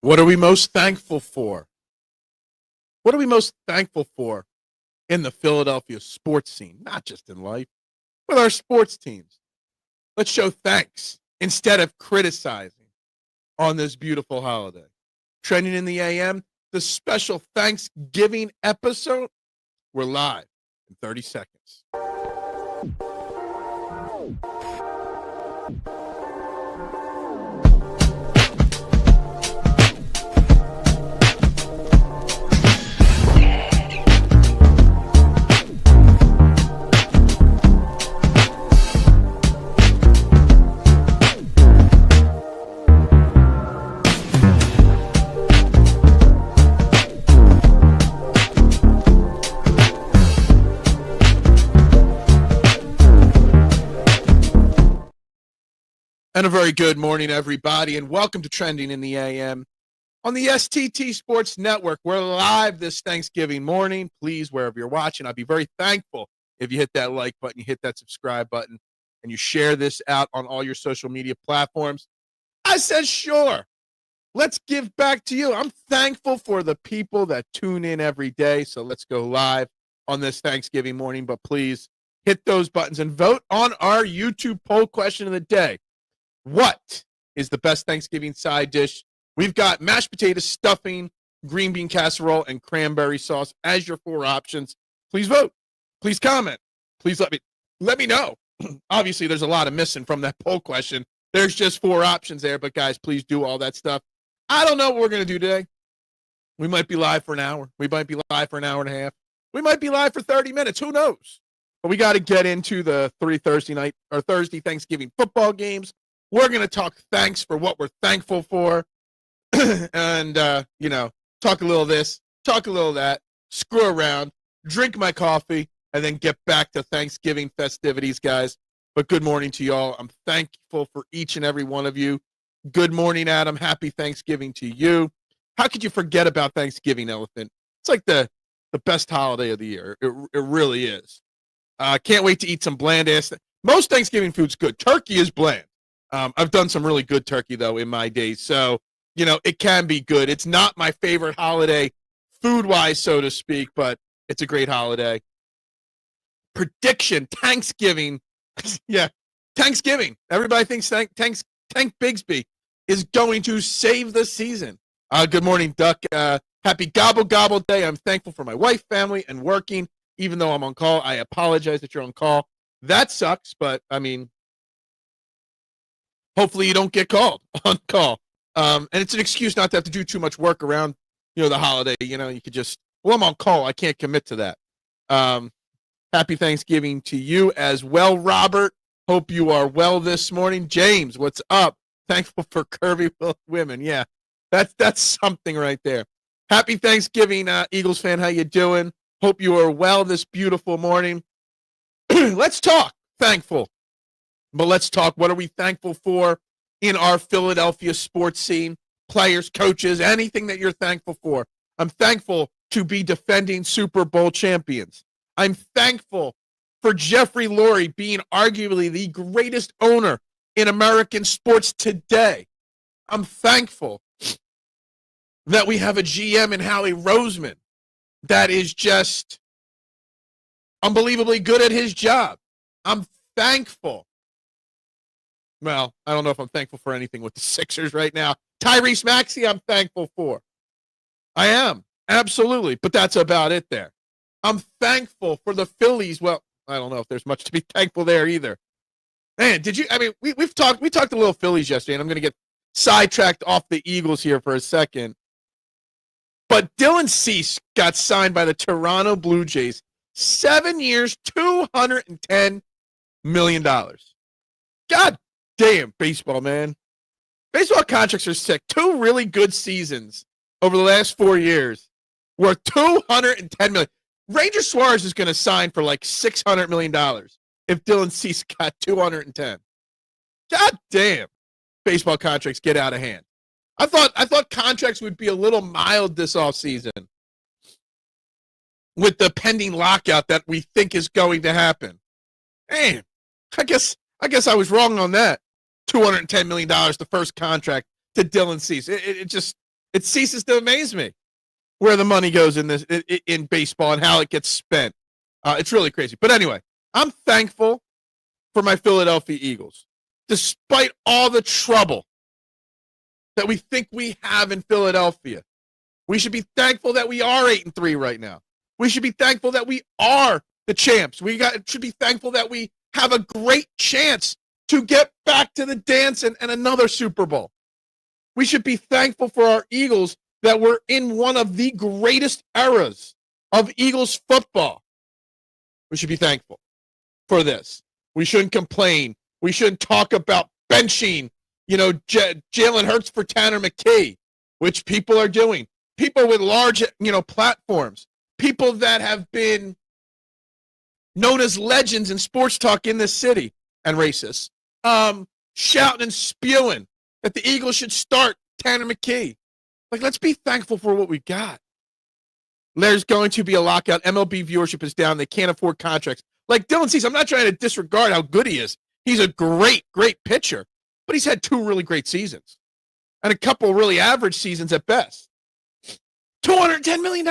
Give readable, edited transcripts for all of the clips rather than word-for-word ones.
What are we most thankful for? What are we most thankful for in the Philadelphia sports scene, not just in life, with our sports teams? Let's show thanks instead of criticizing on this beautiful holiday. Trending in the AM, the special Thanksgiving episode. We're live in 30 seconds. And a very good morning, everybody, and welcome to Trending in the AM on the STT Sports Network. We're live this Thanksgiving morning. Please, wherever you're watching, I'd be very thankful if you hit that like button, you hit that subscribe button, and you share this out on all your social media platforms. I said, sure. Let's give back to you. I'm thankful for the people that tune in every day, so let's go live on this Thanksgiving morning. But please hit those buttons and vote on our YouTube poll question of the day. What is the best Thanksgiving side dish? We've got mashed potatoes, stuffing, green bean casserole, and cranberry sauce as your four options. Please vote. Please comment. Please let me know. Obviously, there's a lot of missing from that poll question. There's just four options there, but guys, please do all that stuff. I don't know what we're going to do today. We might be live for an hour. We might be live for an hour and a half. We might be live for 30 minutes. Who knows? But we got to get into the Thursday Thanksgiving football games. We're going to talk thanks for what we're thankful for and, talk a little of this, talk a little of that, screw around, drink my coffee, and then get back to Thanksgiving festivities, guys. But good morning to y'all. I'm thankful for each and every one of you. Good morning, Adam. Happy Thanksgiving to you. How could you forget about Thanksgiving, Elephant? It's like the best holiday of the year. It really is. Can't wait to eat some bland-ass. Most Thanksgiving food's good. Turkey is bland. I've done some really good turkey, though, in my days. So, it can be good. It's not my favorite holiday food-wise, so to speak, but it's a great holiday. Prediction, Thanksgiving. Yeah, Thanksgiving. Everybody thinks Tank Bigsby is going to save the season. Good morning, Duck. Happy Gobble Gobble Day. I'm thankful for my wife, family, and working. Even though I'm on call, I apologize that you're on call. That sucks, but, hopefully you don't get called on call. And it's an excuse not to have to do too much work around, the holiday. You could just, I'm on call. I can't commit to that. Happy Thanksgiving to you as well, Robert. Hope you are well this morning. James, what's up? Thankful for curvy women. Yeah, that's something right there. Happy Thanksgiving, Eagles fan. How you doing? Hope you are well this beautiful morning. Let's talk thankful. But let's talk, what are we thankful for in our Philadelphia sports scene? Players, coaches, anything that you're thankful for. I'm thankful to be defending Super Bowl champions. I'm thankful for Jeffrey Lurie being arguably the greatest owner in American sports today. I'm thankful that we have a GM in Howie Roseman that is just unbelievably good at his job. I'm thankful. Well, I don't know if I'm thankful for anything with the Sixers right now. Tyrese Maxey, I'm thankful for. I am, absolutely, but that's about it there. I'm thankful for the Phillies. Well, I don't know if there's much to be thankful there either. Man, we talked a little Phillies yesterday, and I'm going to get sidetracked off the Eagles here for a second. But Dylan Cease got signed by the Toronto Blue Jays. 7 years, $210 million. God damn, baseball, man. Baseball contracts are sick. 2 really good seasons over the last 4 years worth $210 million. Ranger Suarez is going to sign for like $600 million if Dylan Cease got $210. God damn. Baseball contracts get out of hand. I thought contracts would be a little mild this offseason with the pending lockout that we think is going to happen. Man, I guess I was wrong on that. $210 million, the first contract to Dylan Cease. It It ceases to amaze me where the money goes in baseball and how it gets spent. It's really crazy. But anyway, I'm thankful for my Philadelphia Eagles. Despite all the trouble that we think we have in Philadelphia, we should be thankful that we are 8-3 right now. We should be thankful that we are the champs. Should be thankful that we have a great chance to get back to the dance and another Super Bowl. We should be thankful for our Eagles that we're in one of the greatest eras of Eagles football. We should be thankful for this. We shouldn't complain. We shouldn't talk about benching, Jalen Hurts for Tanner McKee, which people are doing. People with large, platforms. People that have been known as legends in sports talk in this city and racists, shouting and spewing that the Eagles should start Tanner McKee. Let's be thankful for what we got. There's going to be a lockout. MLB viewership is down. They can't afford contracts. Like Dylan Cease, I'm not trying to disregard how good he is. He's a great, great pitcher, but he's had 2 really great seasons and a couple really average seasons at best. $210 million.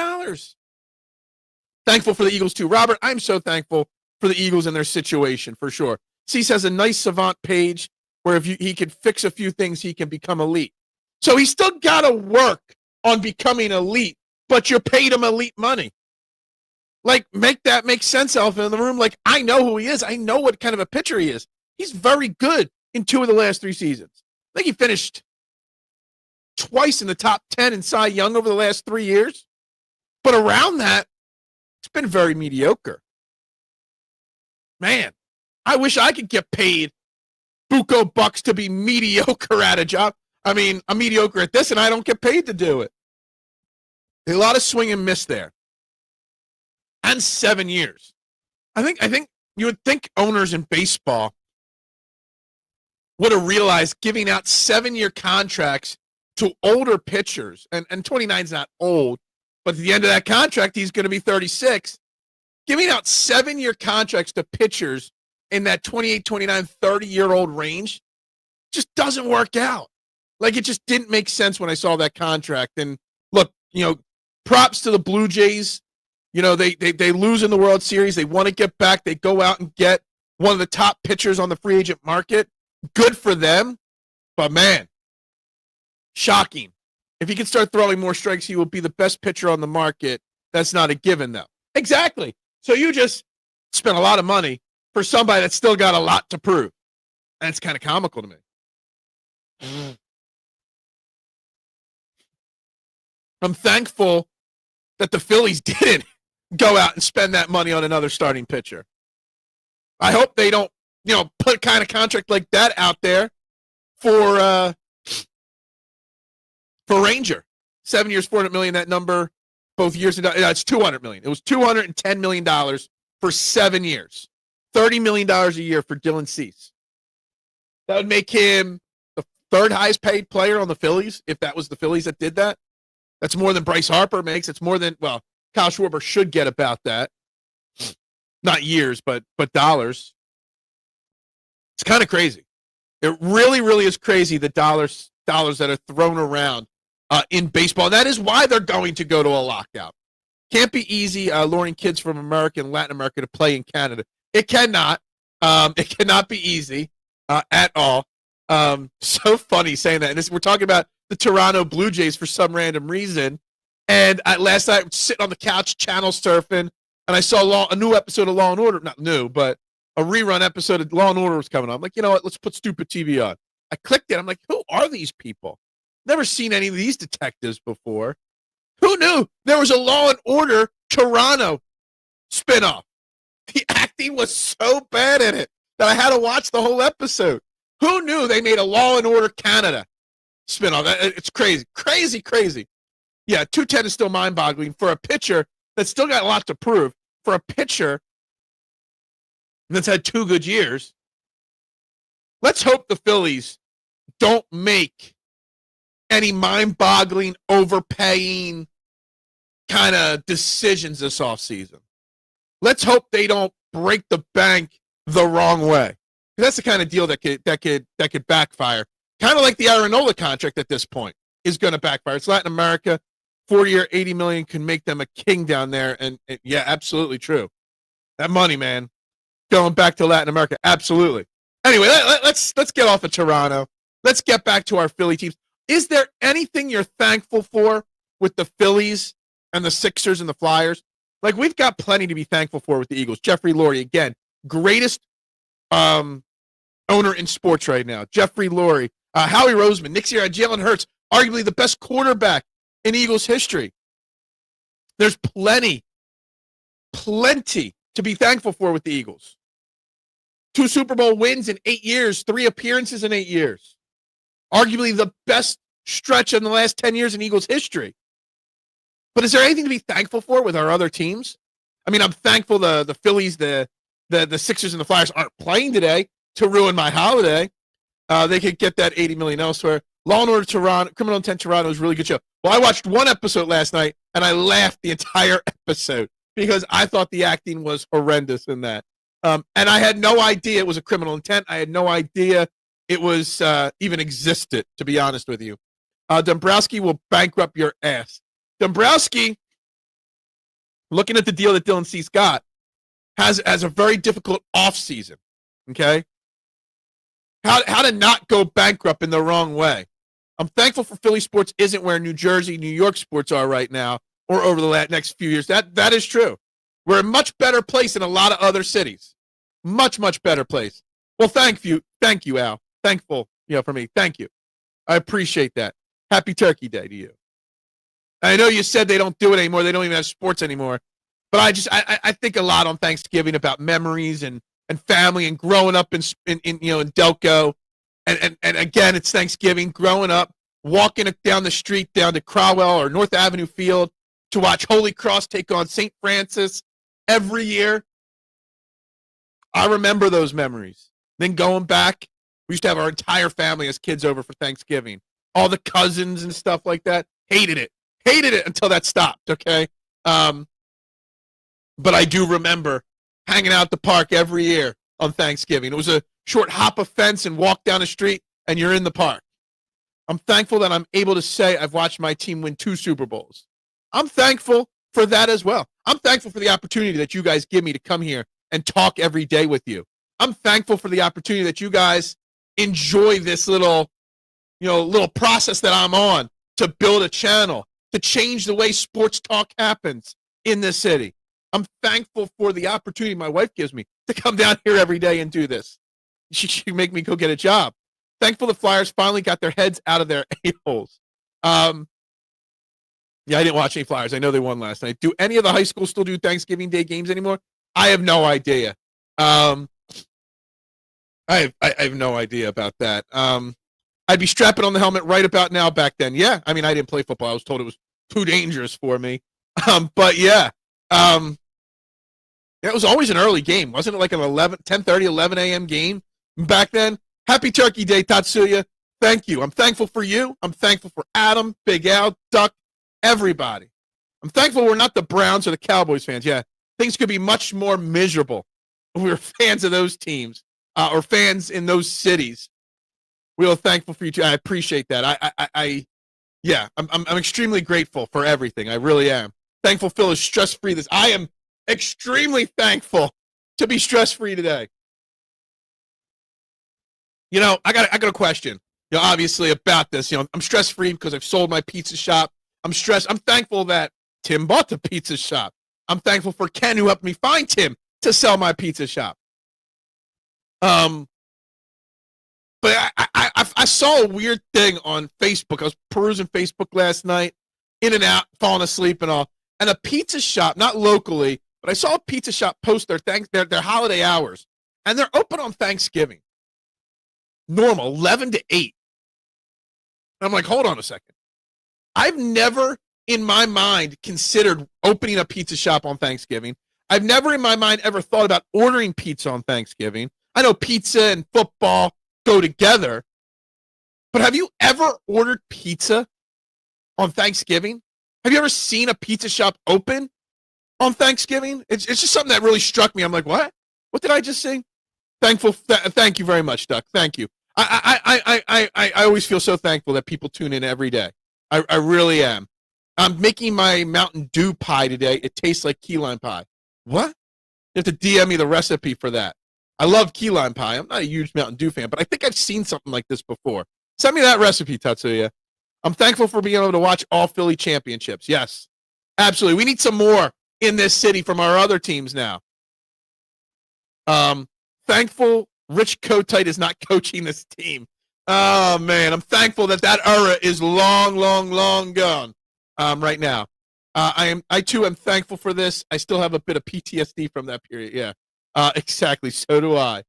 Thankful for the Eagles, too. Robert, I'm so thankful for the Eagles and their situation, for sure. Cease has a nice savant page where if he can fix a few things, he can become elite. So he's still got to work on becoming elite, but you paid him elite money. Make that make sense, Elephant in the room. I know who he is. I know what kind of a pitcher he is. He's very good in 2 of the last 3 seasons. I think he finished twice in the top 10 in Cy Young over the last 3 years. But around that, it's been very mediocre. Man, I wish I could get paid buco bucks to be mediocre at a job. I mean, I'm mediocre at this, and I don't get paid to do it. A lot of swing and miss there. And 7 years. I think you would think owners in baseball would have realized giving out 7-year contracts to older pitchers, and 29's not old, but at the end of that contract, he's going to be 36. Giving out 7-year contracts to pitchers in that 28, 29, 30-year-old range just doesn't work out. It just didn't make sense when I saw that contract. And look, props to the Blue Jays. They lose in the World Series. They want to get back. They go out and get one of the top pitchers on the free agent market. Good for them. But, man, shocking. If he can start throwing more strikes, he will be the best pitcher on the market. That's not a given, though. Exactly. So you just spent a lot of money for somebody that's still got a lot to prove. And it's kind of comical to me. I'm thankful that the Phillies didn't go out and spend that money on another starting pitcher. I hope they don't, put a kind of contract like that out there for Ranger. 7 years, $400 million. That number, both years, it's $200 million. It was $210 million for 7 years. $30 million a year for Dylan Cease. That would make him the 3rd highest paid player on the Phillies, if that was the Phillies that did that. That's more than Bryce Harper makes. It's more than, Kyle Schwarber should get about that. Not years, but dollars. It's kind of crazy. It really, really is crazy, the dollars that are thrown around in baseball. And that is why they're going to go to a lockout. Can't be easy luring kids from America and Latin America to play in Canada. It cannot. It cannot be easy at all. So funny saying that. And we're talking about the Toronto Blue Jays for some random reason. And last night, I was sitting on the couch, channel surfing, and I saw a new episode of Law and Order. Not new, but a rerun episode of Law and Order was coming on. I'm like, you know what? Let's put stupid TV on. I clicked it. I'm like, who are these people? Never seen any of these detectives before. Who knew there was a Law and Order Toronto spinoff? The acting was so bad in it that I had to watch the whole episode. Who knew they made a Law and Order Canada spinoff? It's crazy, crazy, crazy. Yeah, 210 is still mind-boggling for a pitcher that's still got a lot to prove. For a pitcher that's had 2 good years, let's hope the Phillies don't make any mind-boggling, overpaying kind of decisions this offseason. Let's hope they don't break the bank the wrong way. That's the kind of deal that could backfire. Kind of like the Aronola contract at this point. is going to backfire. It's Latin America. 40 or 80 million can make them a king down there. And yeah, absolutely true. That money, man, going back to Latin America. Absolutely. Anyway, let's get off of Toronto. Let's get back to our Philly teams. Is there anything you're thankful for with the Phillies and the Sixers and the Flyers? Like, we've got plenty to be thankful for with the Eagles. Jeffrey Lurie, again, greatest owner in sports right now. Jeffrey Lurie, Howie Roseman, Nick Sirianni, Jalen Hurts, arguably the best quarterback in Eagles history. There's plenty to be thankful for with the Eagles. 2 Super Bowl wins in 8 years, 3 appearances in 8 years. Arguably the best stretch in the last 10 years in Eagles history. But is there anything to be thankful for with our other teams? I mean, I'm thankful the Phillies, the Sixers, and the Flyers aren't playing today to ruin my holiday. They could get that $80 million elsewhere. Law and Order Toronto, Criminal Intent Toronto is a really good show. Well, I watched one episode last night, and I laughed the entire episode because I thought the acting was horrendous in that. And I had no idea it was a criminal intent. I had no idea it was even existed, to be honest with you. Dombrowski will bankrupt your ass. Dombrowski, looking at the deal that Dylan Cease got, has a very difficult offseason, okay? How to not go bankrupt in the wrong way. I'm thankful for Philly sports isn't where New Jersey, New York sports are right now or over the next few years. That is true. We're a much better place than a lot of other cities. Much, much better place. Well, thank you, Al. Thankful, for me. Thank you. I appreciate that. Happy Turkey Day to you. I know you said they don't do it anymore. They don't even have sports anymore. But I think a lot on Thanksgiving about memories and family and growing up in Delco. And again, it's Thanksgiving, growing up, walking down the street down to Crowell or North Avenue Field to watch Holy Cross take on St. Francis every year. I remember those memories. Then going back, we used to have our entire family as kids over for Thanksgiving. All the cousins and stuff like that. Hated it until that stopped, okay? But I do remember hanging out at the park every year on Thanksgiving. It was a short hop of fence and walk down the street, and you're in the park. I'm thankful that I'm able to say I've watched my team win 2 Super Bowls. I'm thankful for that as well. I'm thankful for the opportunity that you guys give me to come here and talk every day with you. I'm thankful for the opportunity that you guys enjoy this little process that I'm on to build a channel, to change the way sports talk happens in this city. I'm thankful for the opportunity my wife gives me to come down here every day and do this. She make me go get a job. Thankful the Flyers finally got their heads out of their a-holes. Yeah, I didn't watch any Flyers. I know they won last night. Do any of the high schools still do Thanksgiving Day games anymore? I have no idea. I have no idea about that. I'd be strapping on the helmet right about now back then. Yeah, I mean, I didn't play football. I was told it was too dangerous for me. But yeah. It was always an early game. Wasn't it like an 10:30, 11 a.m. game back then? Happy Turkey Day, Tatsuya. Thank you. I'm thankful for you. I'm thankful for Adam, Big Al, Duck, everybody. I'm thankful we're not the Browns or the Cowboys fans. Yeah, things could be much more miserable if we were fans of those teams or fans in those cities. We are thankful for you too. I appreciate that. I'm extremely grateful for everything. I really am. Thankful Phil is stress-free. I am extremely thankful to be stress-free today. I got a question. Obviously about this. I'm stress-free because I've sold my pizza shop. I'm thankful that Tim bought the pizza shop. I'm thankful for Ken who helped me find Tim to sell my pizza shop. But I saw a weird thing on Facebook. I was perusing Facebook last night, in and out, falling asleep and all. And a pizza shop, not locally, but I saw a pizza shop post their holiday hours. And they're open on Thanksgiving. Normal, 11 to 8. I'm like, hold on a second. I've never in my mind considered opening a pizza shop on Thanksgiving. I've never in my mind ever thought about ordering pizza on Thanksgiving. I know pizza and football go together. But have you ever ordered pizza on Thanksgiving? Have you ever seen a pizza shop open on Thanksgiving? It's just something that really struck me. I'm like, what? What did I just say? Thank you very much, Duck. Thank you. I always feel so thankful that people tune in every day. I really am. I'm making my Mountain Dew pie today. It tastes like key lime pie. What? You have to DM me the recipe for that. I love key lime pie. I'm not a huge Mountain Dew fan, but I think I've seen something like this before. Send me that recipe, Tatsuya. I'm thankful for being able to watch all Philly championships. Yes, absolutely. We need some more in this city from our other teams now. Thankful Rich Kotite is not coaching this team. Oh, man, I'm thankful that era is long, long, long gone right now. I too am thankful for this. I still have a bit of PTSD from that period. Yeah, exactly. So do I.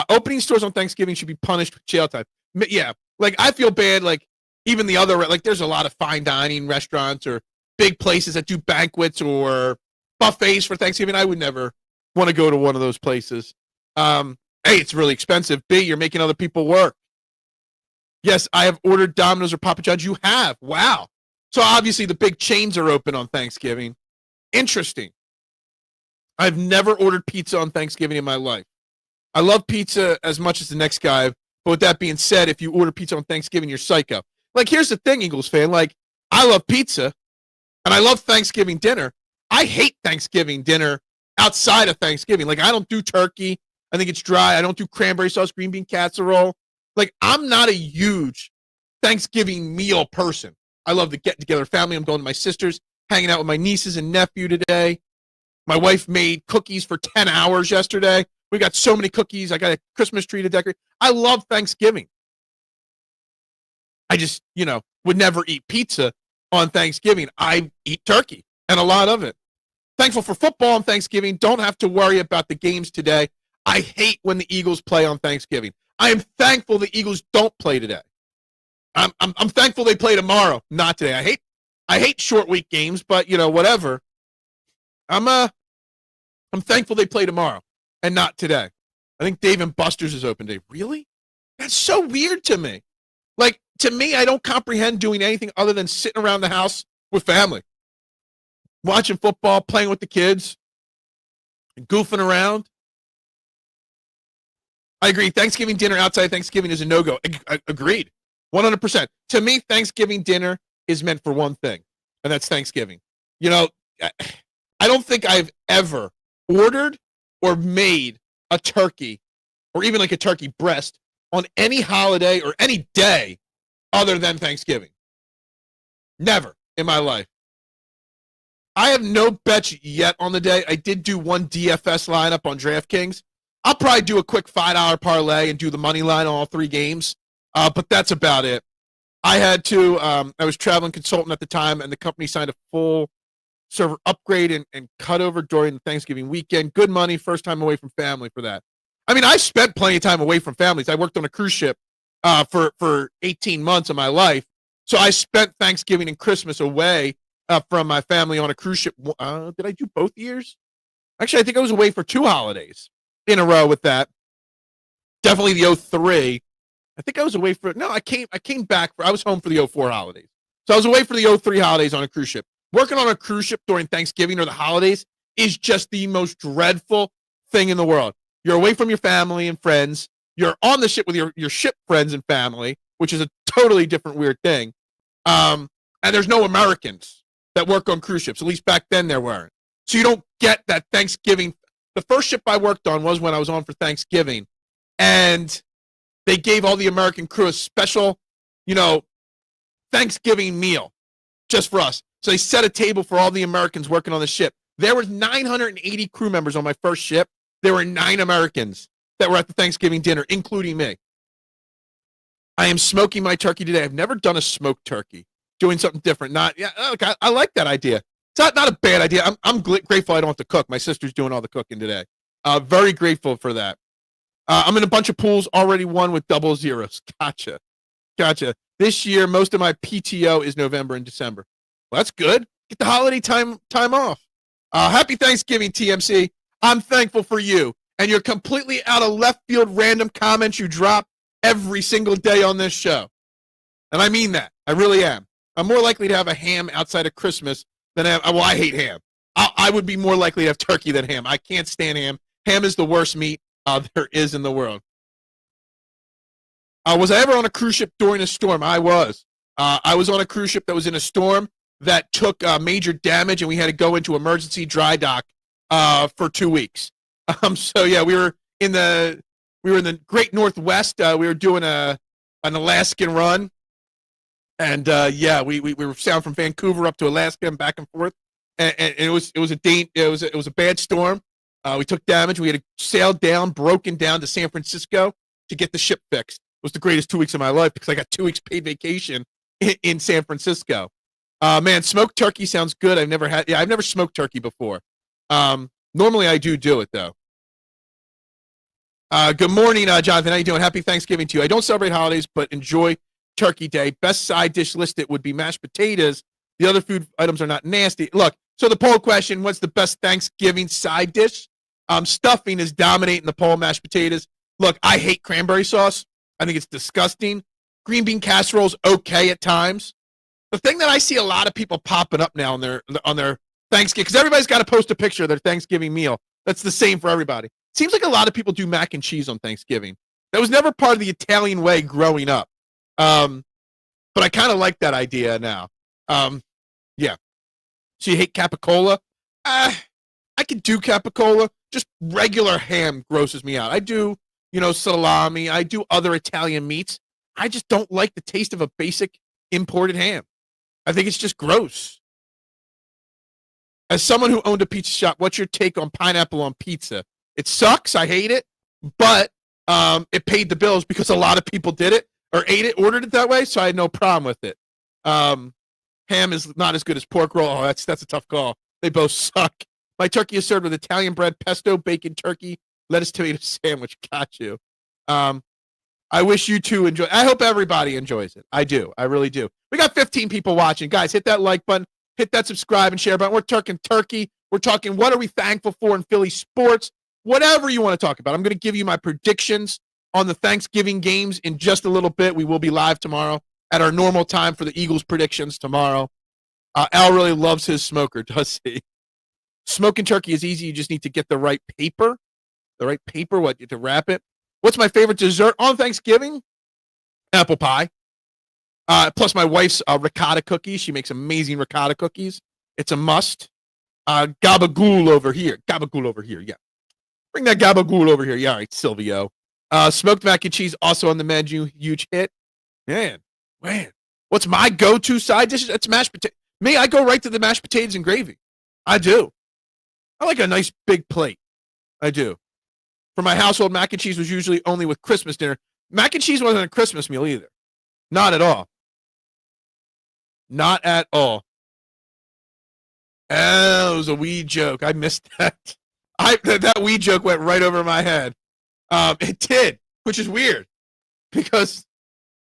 Opening stores on Thanksgiving should be punished with jail time. Yeah, like I feel bad. Like even the other, like there's a lot of fine dining restaurants or big places that do banquets or buffets for Thanksgiving. I would never want to go to one of those places. A, it's really expensive. B, you're making other people work. Yes, I have ordered Domino's or Papa John's. You have. Wow. So obviously the big chains are open on Thanksgiving. Interesting. I've never ordered pizza on Thanksgiving in my life. I love pizza as much as the next guy. But with that being said, if you order pizza on Thanksgiving, you're psycho. Like, here's the thing, Eagles fan. Like, I love pizza, and I love Thanksgiving dinner. I hate Thanksgiving dinner outside of Thanksgiving. Like, I don't do turkey. I think it's dry. I don't do cranberry sauce, green bean casserole. Like, I'm not a huge Thanksgiving meal person. I love the get-together family. I'm going to my sister's, hanging out with my nieces and nephew today. My wife made cookies for 10 hours yesterday. We got so many cookies. I got a Christmas tree to decorate. I love Thanksgiving. I just, would never eat pizza on Thanksgiving. I eat turkey and a lot of it. Thankful for football on Thanksgiving. Don't have to worry about the games today. I hate when the Eagles play on Thanksgiving. I am thankful the Eagles don't play today. I'm thankful they play tomorrow, not today. I hate short week games, but whatever. I'm thankful they play tomorrow and not today. I think Dave and Buster's is open today. Really? That's so weird to me. Like, to me, I don't comprehend doing anything other than sitting around the house with family, watching football, playing with the kids, and goofing around. I agree. Thanksgiving dinner outside Thanksgiving is a no-go. Agreed. 100%. To me, Thanksgiving dinner is meant for one thing, and that's Thanksgiving. I don't think I've ever ordered or made a turkey or even like a turkey breast on any holiday or any day other than Thanksgiving. Never in my life. I have no bets yet on the day. I did do one DFS lineup on DraftKings. I'll probably do a quick $5 parlay and do the money line on all three games. But that's about it. I had to, I was traveling consultant at the time, and the company signed a full server upgrade and cut over during the Thanksgiving weekend. Good money, first time away from family for that. I mean, I spent plenty of time away from families. I worked on a cruise ship for 18 months of my life. So I spent Thanksgiving and Christmas away from my family on a cruise ship. Did I do both years? Actually, I think I was away for 2 holidays in a row with that. Definitely the 03. I think I was away for, no, I came back I was home for the 04 holidays. So I was away for the 03 holidays on a cruise ship. Working on a cruise ship during Thanksgiving or the holidays is just the most dreadful thing in the world. You're away from your family and friends. You're on the ship with your ship friends and family, which is a totally different weird thing. And there's no Americans that work on cruise ships. At least back then there weren't. So you don't get that Thanksgiving. The first ship I worked on was when I was on for Thanksgiving. And they gave all the American crew a special, Thanksgiving meal just for us. So they set a table for all the Americans working on the ship. There was 980 crew members on my first ship. There were 9 Americans that were at the Thanksgiving dinner, including me. I am smoking my turkey today. I've never done a smoked turkey. Doing something different. I like that idea. It's not a bad idea. I'm grateful I don't have to cook. My sister's doing all the cooking today. Very grateful for that. I'm in a bunch of pools, already won with double zeros. Gotcha. This year, most of my PTO is November and December. Well, that's good. Get the holiday time off. Happy Thanksgiving, TMC. I'm thankful for you and your completely out of left field random comments you drop every single day on this show. And I mean that. I really am. I'm more likely to have a ham outside of Christmas than I hate ham. I would be more likely to have turkey than ham. I can't stand ham. Ham is the worst meat there is in the world. Was I ever on a cruise ship during a storm? I was. I was on a cruise ship that was in a storm that took major damage, and we had to go into emergency dry dock for 2 weeks. So yeah, we were in the Great Northwest. We were doing an Alaskan run, and yeah, we were sailing from Vancouver up to Alaska and back and forth, and it was a bad storm. We took damage. We had to sail down, broken down to San Francisco to get the ship fixed. It was the greatest 2 weeks of my life because I got 2 weeks paid vacation in San Francisco. Man, smoked turkey sounds good. I've never smoked turkey before. Normally I do it though. Good morning, Jonathan. How you doing? Happy Thanksgiving to you. I don't celebrate holidays, but enjoy Turkey Day. Best side dish listed would be mashed potatoes. The other food items are not nasty. Look, so the poll question, what's the best Thanksgiving side dish? Stuffing is dominating the poll, mashed potatoes. Look, I hate cranberry sauce. I think it's disgusting. Green bean casserole's okay at times. The thing that I see a lot of people popping up now on their Thanksgiving, because everybody's got to post a picture of their Thanksgiving meal. That's the same for everybody. Seems like a lot of people do mac and cheese on Thanksgiving. That was never part of the Italian way growing up. But I kind of like that idea now. Yeah. So you hate capicola? I could do capicola. Just regular ham grosses me out. I do, salami. I do other Italian meats. I just don't like the taste of a basic imported ham. I think it's just gross. As someone who owned a pizza shop, what's your take on pineapple on pizza? It sucks. I hate it. But it paid the bills because a lot of people did it or ate it, ordered it that way, so I had no problem with it. Ham is not as good as pork roll. Oh, that's a tough call. They both suck. My turkey is served with Italian bread, pesto, bacon, turkey, lettuce, tomato sandwich. Got you. I wish you two enjoy. I hope everybody enjoys it. I do. I really do. We got 15 people watching. Guys, hit that like button. Hit that subscribe and share button. We're talking turkey. We're talking what are we thankful for in Philly sports. Whatever you want to talk about. I'm going to give you my predictions on the Thanksgiving games in just a little bit. We will be live tomorrow at our normal time for the Eagles predictions tomorrow. Al really loves his smoker, does he? Smoking turkey is easy. You just need to get the right paper. The right paper, to wrap it. What's my favorite dessert on Thanksgiving? Apple pie. Plus my wife's ricotta cookies. She makes amazing ricotta cookies. It's a must. Gabagool over here. Gabagool over here, yeah. Bring that gabagool over here. Yeah, all right, Silvio. Smoked mac and cheese also on the menu. Huge hit. Man. What's my go-to side dish? It's mashed potato. Me, I go right to the mashed potatoes and gravy. I do. I like a nice big plate. I do. For my household, mac and cheese was usually only with Christmas dinner. Mac and cheese wasn't a Christmas meal either. Not at all. Not at all. Oh, it was a weed joke. I missed that. That weed joke went right over my head. It did, which is weird. Because,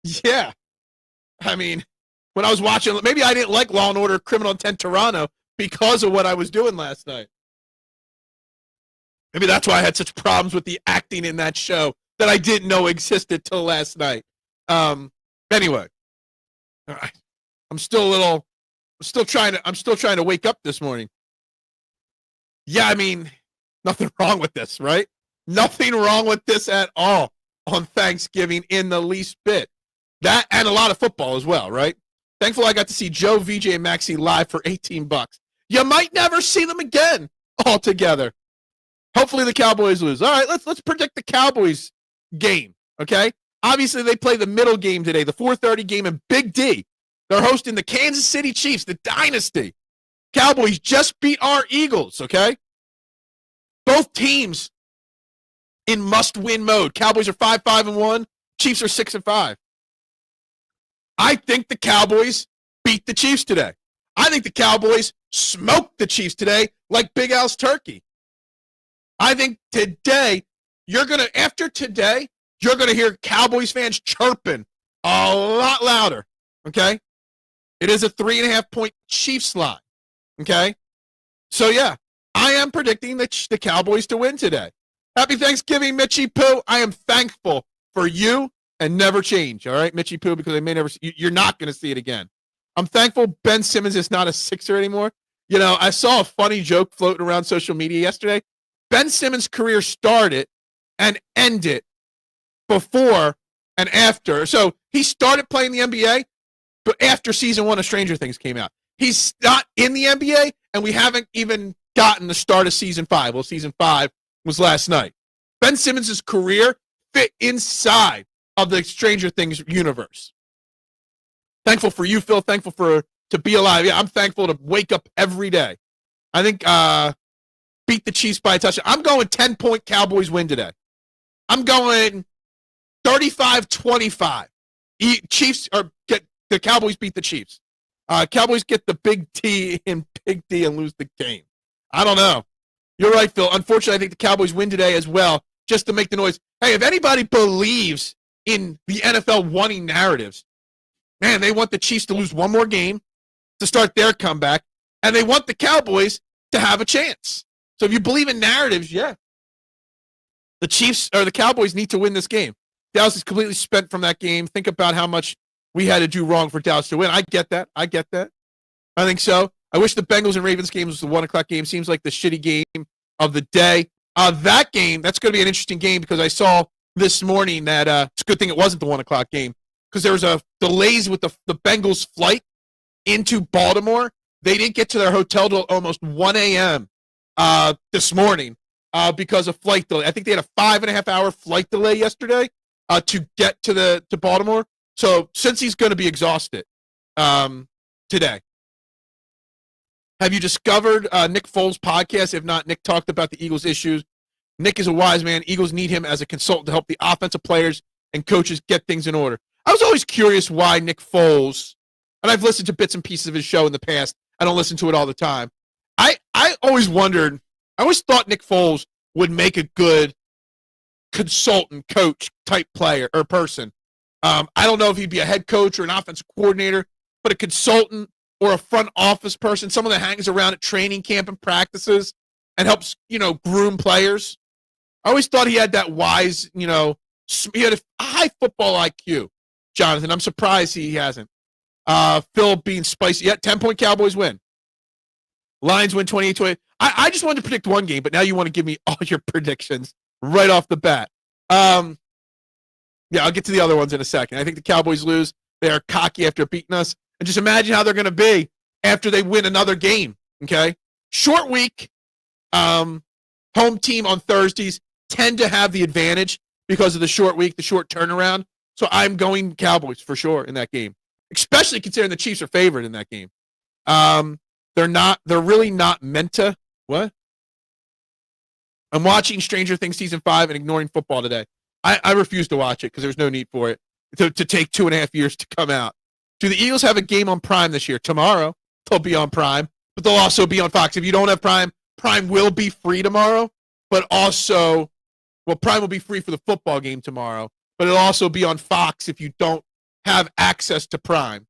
yeah. I mean, when I was watching, maybe I didn't like Law & Order Criminal Intent Toronto because of what I was doing last night. Maybe that's why I had such problems with the acting in that show that I didn't know existed till last night. Anyway, all right. I'm still trying to wake up this morning. Yeah, I mean, nothing wrong with this, right? Nothing wrong with this at all on Thanksgiving in the least bit. That and a lot of football as well, right? Thankful I got to see Joe, VJ, and Maxey live for $18. You might never see them again altogether. Hopefully the Cowboys lose. All right, let's predict the Cowboys game, okay? Obviously, they play the middle game today, the 4:30 game in Big D. They're hosting the Kansas City Chiefs, the dynasty. Cowboys just beat our Eagles, okay? Both teams in must-win mode. Cowboys are 5-5-1. Chiefs are 6-5. I think the Cowboys beat the Chiefs today. I think the Cowboys smoked the Chiefs today like Big Al's turkey. I think today, after today, you're going to hear Cowboys fans chirping a lot louder, okay? It is a 3.5-point Chiefs line, okay? So, yeah, I am predicting the Cowboys to win today. Happy Thanksgiving, Mitchie Poo. I am thankful for you and never change, all right, Mitchie Poo, because I may never you're not going to see it again. I'm thankful Ben Simmons is not a Sixer anymore. I saw a funny joke floating around social media yesterday. Ben Simmons' career started and ended before and after. So he started playing the NBA but after season 1 of Stranger Things came out. He's not in the NBA, and we haven't even gotten the start of season 5. Well, season 5 was last night. Ben Simmons' career fit inside of the Stranger Things universe. Thankful for you, Phil. Thankful to be alive. Yeah, I'm thankful to wake up every day. I think beat the Chiefs by a touchdown. I'm going 10-point Cowboys win today. I'm going 35-25. Chiefs or get the Cowboys beat the Chiefs. Cowboys get the big T and lose the game. I don't know. You're right, Phil. Unfortunately, I think the Cowboys win today as well, just to make the noise. Hey, if anybody believes in the NFL wanting narratives, man, they want the Chiefs to lose one more game to start their comeback, and they want the Cowboys to have a chance. So if you believe in narratives, yeah. The Chiefs or the Cowboys need to win this game. Dallas is completely spent from that game. Think about how much we had to do wrong for Dallas to win. I get that. I think so. I wish the Bengals and Ravens game was the 1 o'clock game. Seems like the shitty game of the day. That game, that's going to be an interesting game because I saw this morning that it's a good thing it wasn't the 1 o'clock game because there was delays with the Bengals flight into Baltimore. They didn't get to their hotel till almost 1 a.m. This morning because of flight delay. I think they had a 5.5-hour flight delay yesterday to get to Baltimore. So since he's going to be exhausted today, have you discovered Nick Foles' podcast? If not, Nick talked about the Eagles' issues. Nick is a wise man. Eagles need him as a consultant to help the offensive players and coaches get things in order. I was always curious why Nick Foles, and I've listened to bits and pieces of his show in the past. I don't listen to it all the time. I always wondered, I always thought Nick Foles would make a good consultant, coach type player or person. I don't know if he'd be a head coach or an offensive coordinator, but a consultant or a front office person, someone that hangs around at training camp and practices and helps, groom players. I always thought he had that wise, he had a high football IQ, Jonathan. I'm surprised he hasn't. Phil being spicy. Yeah, 10-point Cowboys win. Lions win 28-20. I just wanted to predict one game, but now you want to give me all your predictions right off the bat. Yeah, I'll get to the other ones in a second. I think the Cowboys lose. They are cocky after beating us. And just imagine how they're going to be after they win another game, okay? Short week, home team on Thursdays tend to have the advantage because of the short week, the short turnaround. So I'm going Cowboys for sure in that game, especially considering the Chiefs are favored in that game. They're really not meant to. What? I'm watching Stranger Things season 5 and ignoring football today. I refuse to watch it because there's no need for it to take 2.5 years to come out. Do the Eagles have a game on Prime this year? Tomorrow, they'll be on Prime, but they'll also be on Fox. If you don't have Prime, Prime will be free tomorrow, but also, Prime will be free for the football game tomorrow, but it'll also be on Fox if you don't have access to Prime.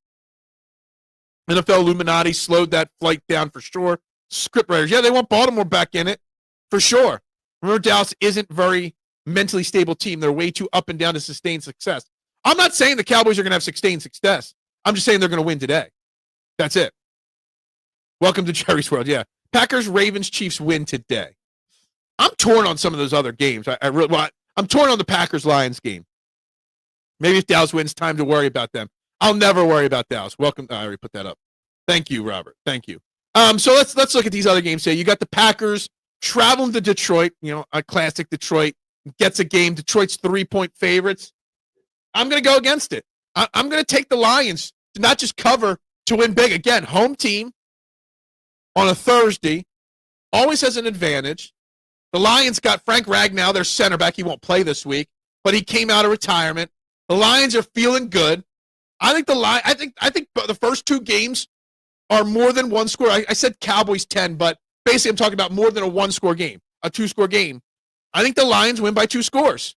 NFL Illuminati slowed that flight down for sure. Scriptwriters, yeah, they want Baltimore back in it for sure. Remember, Dallas isn't a very mentally stable team. They're way too up and down to sustain success. I'm not saying the Cowboys are going to have sustained success. I'm just saying they're going to win today. That's it. Welcome to Jerry's World. Yeah. Packers, Ravens, Chiefs win today. I'm torn on some of those other games. I'm torn on the Packers, Lions game. Maybe if Dallas wins, time to worry about them. I'll never worry about Dallas. Welcome. I already put that up. Thank you, Robert. Thank you. So let's look at these other games. You got the Packers traveling to Detroit, a classic Detroit gets a game. Detroit's 3-point favorites. I'm going to go against it. I'm going to take the Lions to not just cover, to win big. Again, home team on a Thursday always has an advantage. The Lions got Frank Ragnow, their center back. He won't play this week, but he came out of retirement. The Lions are feeling good. I think the first two games are more than one score. I said Cowboys 10, but basically I'm talking about more than a one-score game, a two-score game. I think the Lions win by 2 scores.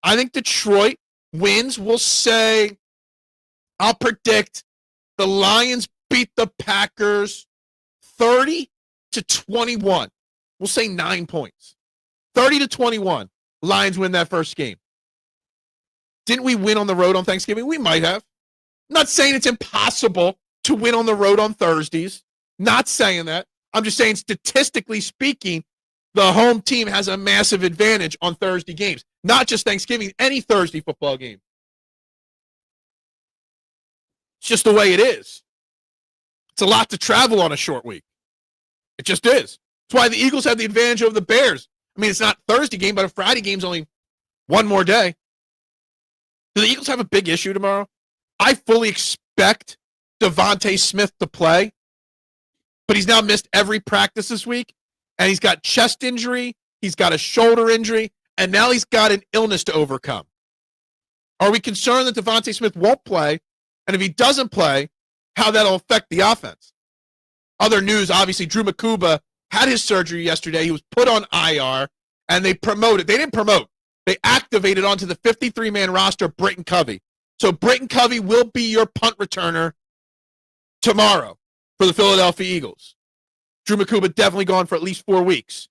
I think Detroit wins. I'll predict the Lions beat the Packers 30-21. We'll say 9 points. 30-21. Lions win that first game. Didn't we win on the road on Thanksgiving? We might have. I'm not saying it's impossible to win on the road on Thursdays. Not saying that. I'm just saying, statistically speaking, the home team has a massive advantage on Thursday games. Not just Thanksgiving, any Thursday football game. It's just the way it is. It's a lot to travel on a short week. It just is. That's why the Eagles have the advantage over the Bears. I mean, it's not Thursday game, but a Friday game's only one more day. Do the Eagles have a big issue tomorrow? I fully expect Devonta Smith to play, but he's now missed every practice this week, and he's got chest injury, he's got a shoulder injury, and now he's got an illness to overcome. Are we concerned that Devonta Smith won't play? And if he doesn't play, how that'll affect the offense? Other news, obviously, Drew Makuba had his surgery yesterday. He was put on IR, and they promoted. They didn't promote. They activated onto the 53-man roster Britton Covey. So Britton Covey will be your punt returner tomorrow for the Philadelphia Eagles. Drew Makuba definitely gone for at least 4 weeks.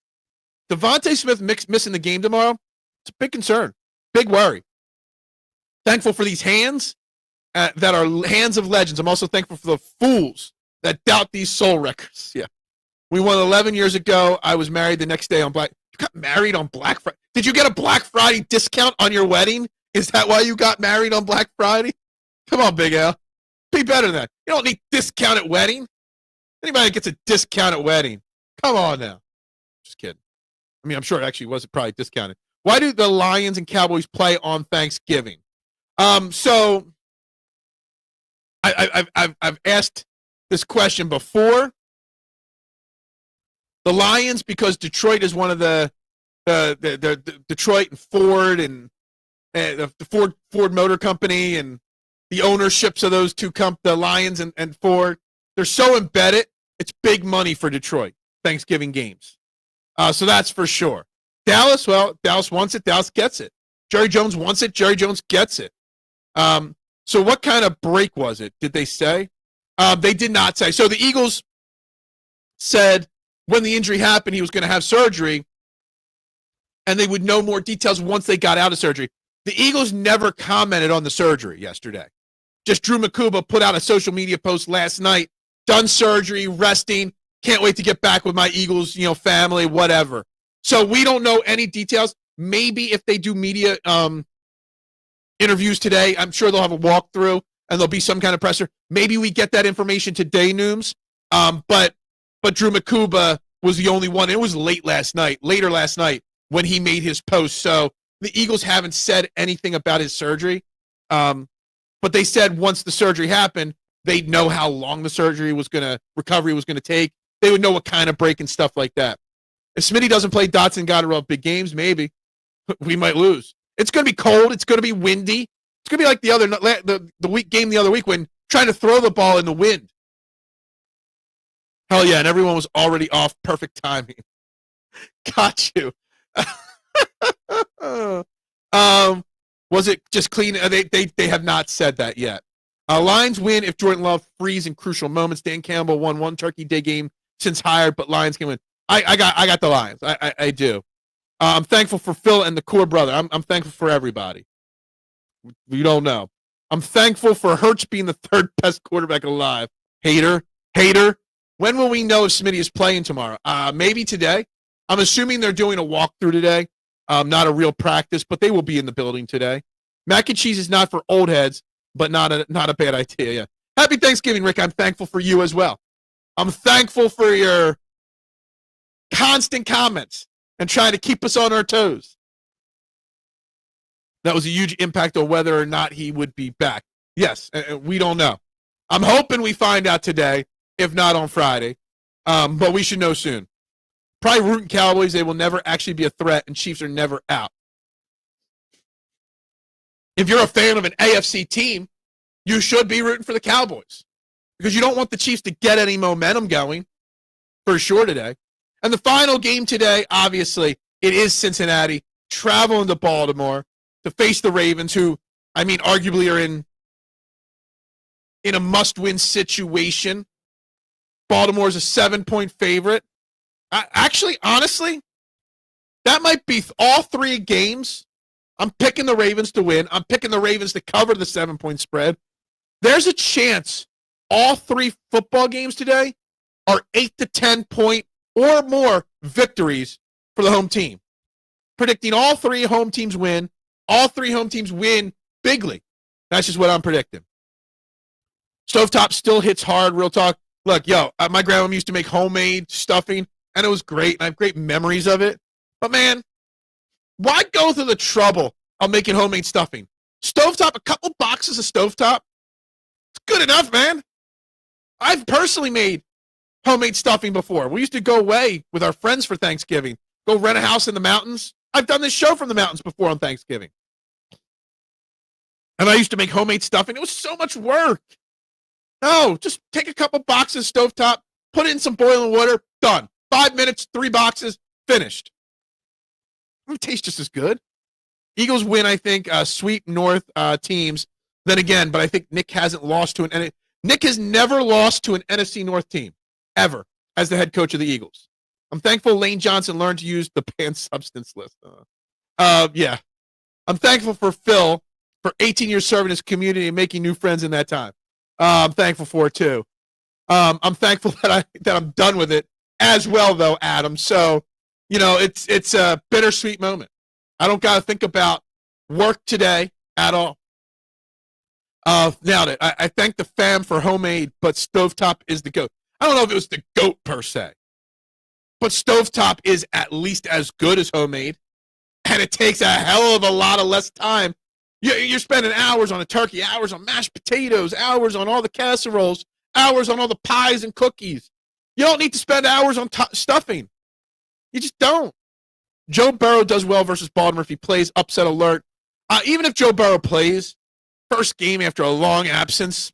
Devonta Smith missing the game tomorrow, it's a big concern, big worry. Thankful for these hands that are hands of legends. I'm also thankful for the fools that doubt these soul records. Yeah. We won 11 years ago. I was married the next day on Black. You got married on Black Friday? Did you get a Black Friday discount on your wedding? Is that why you got married on Black Friday? Come on, Big Al. Be better than that. You don't need discount at wedding. Anybody that gets a discount at wedding, come on now. Just kidding. I mean, I'm sure it actually was probably discounted. Why do the Lions and Cowboys play on Thanksgiving? So I've asked this question before. The Lions, because Detroit is one of the Detroit and Ford and the Ford Motor Company and the ownerships of those two the Lions and Ford, they're so embedded. It's big money for Detroit Thanksgiving games. So that's for sure. Dallas, well, Dallas wants it. Dallas gets it. Jerry Jones wants it. Jerry Jones gets it. So what kind of break was it? Did they say? They did not say. So the Eagles said when the injury happened, he was going to have surgery, and they would know more details once they got out of surgery. The Eagles never commented on the surgery yesterday. Just Drew Makuba put out a social media post last night, done surgery, resting, can't wait to get back with my Eagles, family, whatever. So we don't know any details. Maybe if they do media interviews today, I'm sure they'll have a walkthrough and there'll be some kind of presser. Maybe we get that information today, Nooms. But Drew Makuba was the only one. It was later last night when he made his post. So the Eagles haven't said anything about his surgery. But they said once the surgery happened, they'd know how long the recovery was going to take. They would know what kind of break and stuff like that. If Smitty doesn't play, Dotson got to run big games, maybe. We might lose. It's going to be cold. It's going to be windy. It's going to be like the game the other week when trying to throw the ball in the wind. Hell yeah, and everyone was already off. Perfect timing. Got you. Was it just clean? They have not said that yet. Lions win if Jordan Love frees in crucial moments. Dan Campbell won one Turkey Day game since hired, but Lions can win. I got the Lions. I do. I'm thankful for Phil and the core brother. I'm thankful for everybody. You don't know. I'm thankful for Hurts being the third best quarterback alive. Hater. When will we know if Smitty is playing tomorrow? Maybe today. I'm assuming they're doing a walkthrough today. Not a real practice, but they will be in the building today. Mac and cheese is not for old heads, but not a bad idea. Yeah. Happy Thanksgiving, Rick. I'm thankful for you as well. I'm thankful for your constant comments and trying to keep us on our toes. That was a huge impact on whether or not he would be back. Yes, we don't know. I'm hoping we find out today, if not on Friday, but we should know soon. Probably rooting Cowboys. They will never actually be a threat, and Chiefs are never out. If you're a fan of an AFC team, you should be rooting for the Cowboys because you don't want the Chiefs to get any momentum going for sure today. And the final game today, obviously, it is Cincinnati traveling to Baltimore to face the Ravens, who, I mean, arguably are in a must-win situation. Baltimore's a 7-point favorite. Actually, honestly, that might be all three games. I'm picking the Ravens to win. I'm picking the Ravens to cover the 7-point spread. There's a chance all three football games today are 8 to 10 point or more victories for the home team. Predicting all three home teams win. All three home teams win bigly. That's just what I'm predicting. Stovetop still hits hard, real talk. Look, my grandma used to make homemade stuffing, and it was great, and I have great memories of it. But, man, why go through the trouble of making homemade stuffing? Stovetop, a couple boxes of stovetop, it's good enough, man. I've personally made homemade stuffing before. We used to go away with our friends for Thanksgiving, go rent a house in the mountains. I've done this show from the mountains before on Thanksgiving. And I used to make homemade stuffing. It was so much work. No, just take a couple boxes of stovetop, put it in some boiling water, done. 5 minutes, 3 boxes, finished. It tastes just as good. Eagles win, I think, sweep North teams. Then again, but I think Nick hasn't lost to Nick has never lost to an NFC North team, ever, as the head coach of the Eagles. I'm thankful Lane Johnson learned to use the banned substance list. Yeah. I'm thankful for Phil for 18 years serving his community and making new friends in that time. I'm thankful for it, too. I'm thankful that I'm done with it as well, though, Adam. So, it's a bittersweet moment. I don't got to think about work today at all. Now, I thank the fam for homemade, but stovetop is the GOAT. I don't know if it was the GOAT per se, but stovetop is at least as good as homemade, and it takes a hell of a lot of less time. You're spending hours on a turkey, hours on mashed potatoes, hours on all the casseroles, hours on all the pies and cookies. You don't need to spend hours on stuffing. You just don't. Joe Burrow does well versus Baltimore if he plays. Upset alert. Even if Joe Burrow plays, first game after a long absence,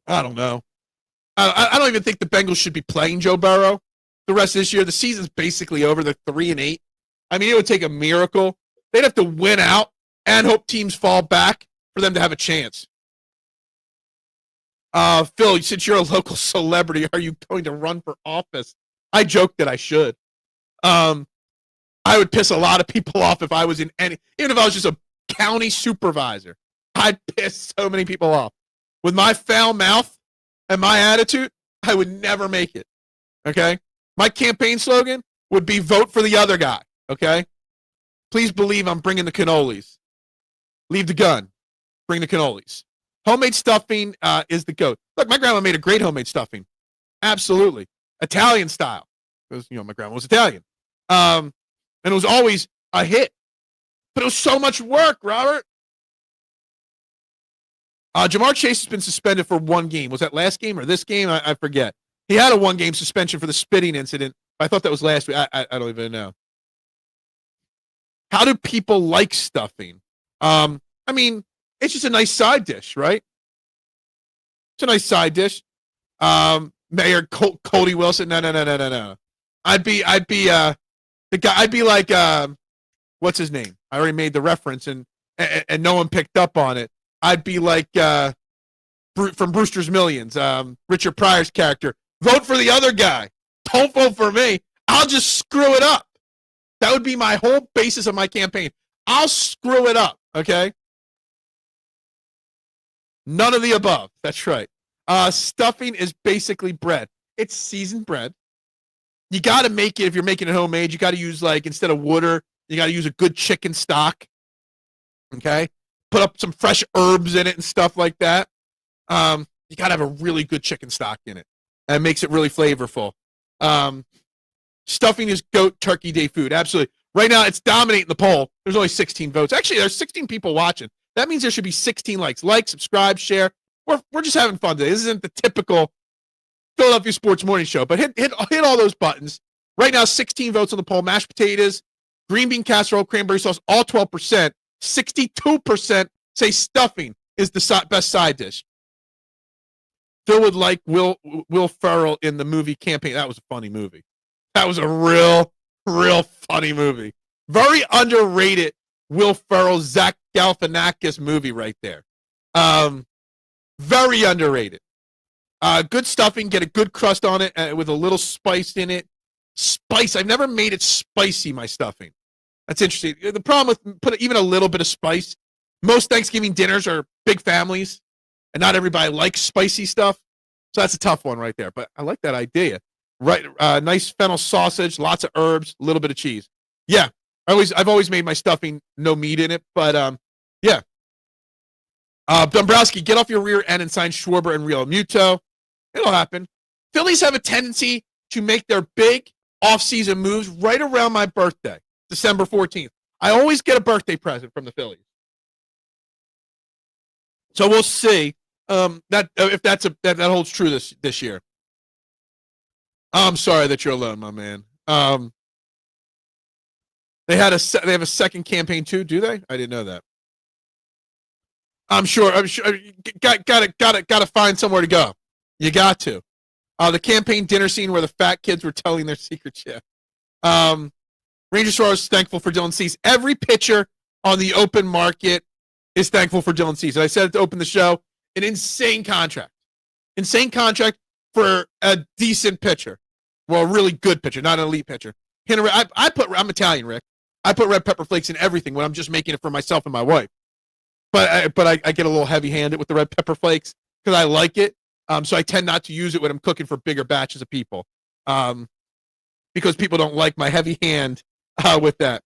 I don't know. I don't even think the Bengals should be playing Joe Burrow the rest of this year. The season's basically over. They're 3-8. I mean, it would take a miracle. They'd have to win out and hope teams fall back for them to have a chance. Phil, since you're a local celebrity, are you going to run for office? I joke that I should. I would piss a lot of people off if I was even if I was just a county supervisor. I'd piss so many people off. With my foul mouth and my attitude, I would never make it. Okay? My campaign slogan would be vote for the other guy. Okay? Please believe I'm bringing the cannolis. Leave the gun. Bring the cannolis. Homemade stuffing is the GOAT. Look, my grandma made a great homemade stuffing. Absolutely. Italian style. Because, my grandma was Italian. And it was always a hit. But it was so much work, Robert. Jamar Chase has been suspended for 1 game. Was that last game or this game? I forget. He had a 1-game suspension for the spitting incident. I thought that was last week. I don't even know. How do people like stuffing? I mean, it's just a nice side dish, right? It's a nice side dish. Mayor Cody Wilson. No. I'd be the guy. I'd be like, what's his name? I already made the reference, and no one picked up on it. I'd be like from Brewster's Millions, Richard Pryor's character. Vote for the other guy. Don't vote for me. I'll just screw it up. That would be my whole basis of my campaign. I'll screw it up, okay? None of the above. That's right. Stuffing is basically bread. It's seasoned bread. You got to make it, if you're making it homemade, you got to use, instead of water, you got to use a good chicken stock, okay? Put up some fresh herbs in it and stuff like that. You got to have a really good chicken stock in it. And it makes it really flavorful. Stuffing is GOAT Turkey Day food. Absolutely. Right now, it's dominating the poll. There's only 16 votes. Actually, there's 16 people watching. That means there should be 16 likes. Like, subscribe, share. We're just having fun today. This isn't the typical Philadelphia Sports Morning Show, but hit all those buttons. Right now, 16 votes on the poll. Mashed potatoes, green bean casserole, cranberry sauce, all 12%. 62% say stuffing is the best side dish. Phil would like Will Ferrell in the movie Campaign. That was a funny movie. That was a real funny movie. Very underrated Will Ferrell, Zach Galifianakis movie right there. Very underrated. Good stuffing, get a good crust on it with a little spice in it. Spice. I've never made it spicy, my stuffing. That's interesting. The problem with put even a little bit of spice, most Thanksgiving dinners are big families, and not everybody likes spicy stuff. So that's a tough one right there. But I like that idea. Right, nice fennel sausage, lots of herbs, a little bit of cheese. Yeah, I've always made my stuffing no meat in it, but yeah. Dombrowski, get off your rear end and sign Schwarber and Real Muto. It'll happen. Phillies have a tendency to make their big offseason moves right around my birthday, December 14th. I always get a birthday present from the Phillies. So we'll see if that holds true this year. I'm sorry that you're alone, my man. They have a second campaign too, do they? I didn't know that. I'm sure. Got to find somewhere to go. You got to. The campaign dinner scene where the fat kids were telling their secrets. Yeah. Ranger Suarez is thankful for Dylan Cease. Every pitcher on the open market is thankful for Dylan Cease. And I said it to open the show. An insane contract. Insane contract for a decent pitcher. Well, a really good pitcher, not an elite pitcher. I'm Italian, Rick. I put red pepper flakes in everything when I'm just making it for myself and my wife. But I get a little heavy-handed with the red pepper flakes because I like it. So I tend not to use it when I'm cooking for bigger batches of people. Because people don't like my heavy hand with that.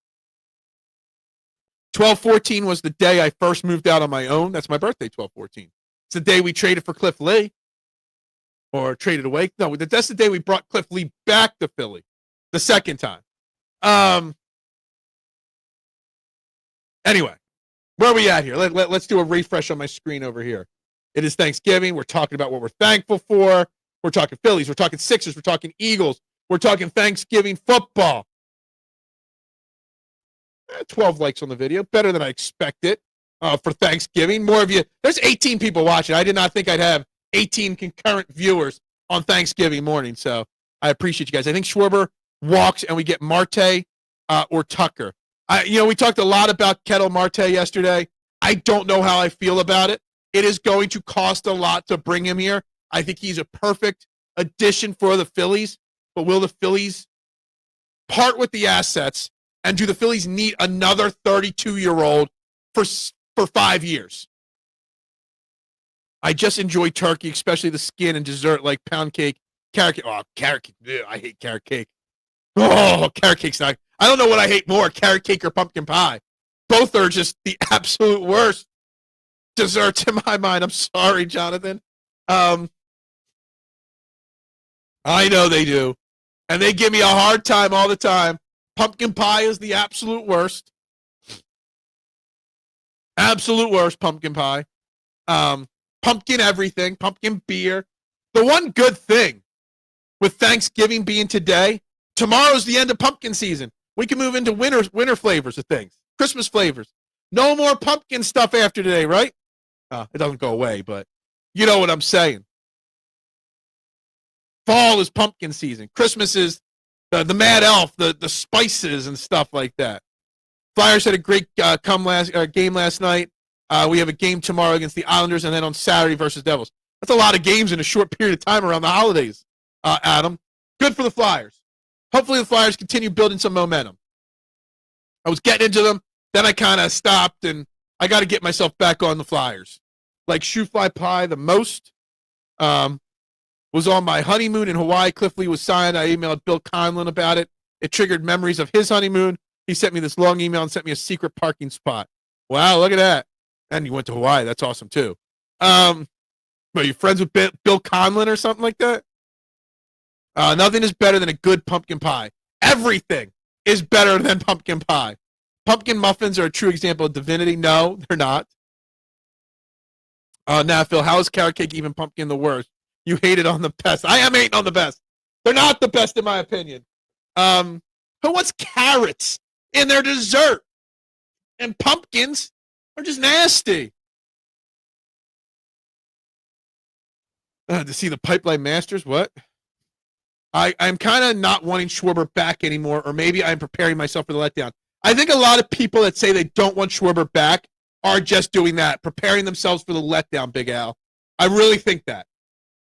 12/14 was the day I first moved out on my own. That's my birthday, 12/14. It's the day we traded for Cliff Lee. Or traded away. No, that's the day we brought Cliff Lee back to Philly. The second time. Anyway, where are we at here? Let's do a refresh on my screen over here. It is Thanksgiving. We're talking about what we're thankful for. We're talking Phillies. We're talking Sixers. We're talking Eagles. We're talking Thanksgiving football. 12 likes on the video. Better than I expected for Thanksgiving. More of you. There's 18 people watching. I did not think I'd have 18 concurrent viewers on Thanksgiving morning. So I appreciate you guys. I think Schwarber walks and we get Marte or Tucker. We talked a lot about Kettle Marte yesterday. I don't know how I feel about it. It is going to cost a lot to bring him here. I think he's a perfect addition for the Phillies. But will the Phillies part with the assets? And do the Phillies need another 32-year-old for 5 years? I just enjoy turkey, especially the skin and dessert like pound cake, carrot cake. Oh, carrot cake. Ugh, I hate carrot cake. Oh, carrot cake's not. I don't know what I hate more, carrot cake or pumpkin pie. Both are just the absolute worst desserts in my mind. I'm sorry, Jonathan. I know they do. And they give me a hard time all the time. Pumpkin pie is the absolute worst. Absolute worst, pumpkin pie. Pumpkin everything, pumpkin beer. The one good thing with Thanksgiving being today, tomorrow's the end of pumpkin season. We can move into winter flavors of things, Christmas flavors. No more pumpkin stuff after today, right? It doesn't go away, but you know what I'm saying. Fall is pumpkin season. Christmas is the Mad Elf, the spices and stuff like that. Flyers had a great game last night. We have a game tomorrow against the Islanders, and then on Saturday versus Devils. That's a lot of games in a short period of time around the holidays, Adam. Good for the Flyers. Hopefully the Flyers continue building some momentum. I was getting into them, then I kind of stopped, and I got to get myself back on the Flyers. Like Shoe Fly Pie the most. Was on my honeymoon in Hawaii. Cliff Lee was signed. I emailed Bill Conlon about it. It triggered memories of his honeymoon. He sent me this long email and sent me a secret parking spot. Wow, look at that. And you went to Hawaii. That's awesome, too. Are you friends with Bill Conlon or something like that? Nothing is better than a good pumpkin pie. Everything is better than pumpkin pie. Pumpkin muffins are a true example of divinity. No, they're not. Now, Phil, how is carrot cake even pumpkin the worst? You hate it on the best. I am hating on the best. They're not the best in my opinion. Who wants carrots in their dessert? And pumpkins are just nasty. To see the Pipeline Masters, what? I'm kind of not wanting Schwarber back anymore, or maybe I'm preparing myself for the letdown. I think a lot of people that say they don't want Schwarber back are just doing that, preparing themselves for the letdown, Big Al. I really think that.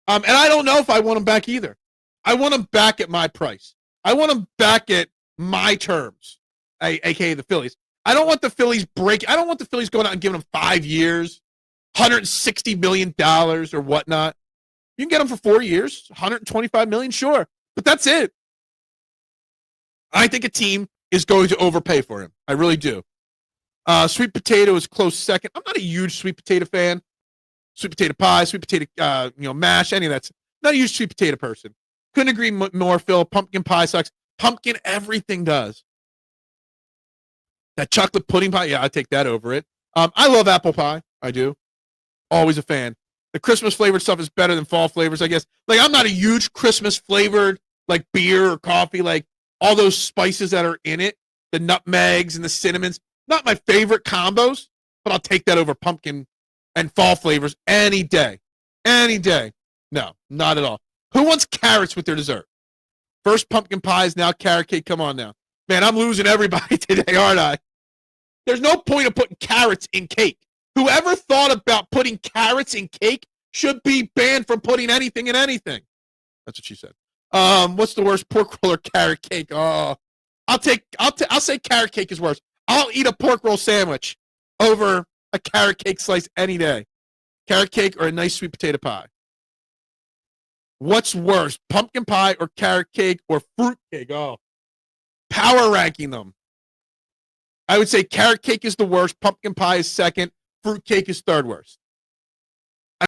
And I don't know if I want him back either. I want him back at my price. I want him back at my terms, a.k.a. the Phillies. I don't want the Phillies I don't want the Phillies going out and giving him 5 years, $160 million or whatnot. You can get him for 4 years, $125 million, sure. But that's it. I think a team is going to overpay for him. I really do. Sweet potato is close second. I'm not a huge sweet potato fan. Sweet potato pie, sweet potato, mash, any of that. Not a huge sweet potato person. Couldn't agree more, Phil. Pumpkin pie sucks. Pumpkin everything does. That chocolate pudding pie, yeah, I take that over it. I love apple pie. I do. Always a fan. The Christmas flavored stuff is better than fall flavors, I guess. Like, I'm not a huge Christmas flavored, like beer or coffee, like all those spices that are in it, the nutmegs and the cinnamons. Not my favorite combos, but I'll take that over pumpkin and fall flavors any day. Any day. No, not at all. Who wants carrots with their dessert? First pumpkin pies, now carrot cake. Come on now. Man, I'm losing everybody today, aren't I? There's no point of putting carrots in cake. Whoever thought about putting carrots in cake should be banned from putting anything in anything. That's what she said. What's the worst, pork roll or carrot cake? Oh, I'll say carrot cake is worse. I'll eat a pork roll sandwich over a carrot cake slice any day. Carrot cake or a nice sweet potato pie. What's worse, pumpkin pie or carrot cake or fruit cake? Oh, power ranking them. I would say carrot cake is the worst. Pumpkin pie is second. Fruit cake is third worst.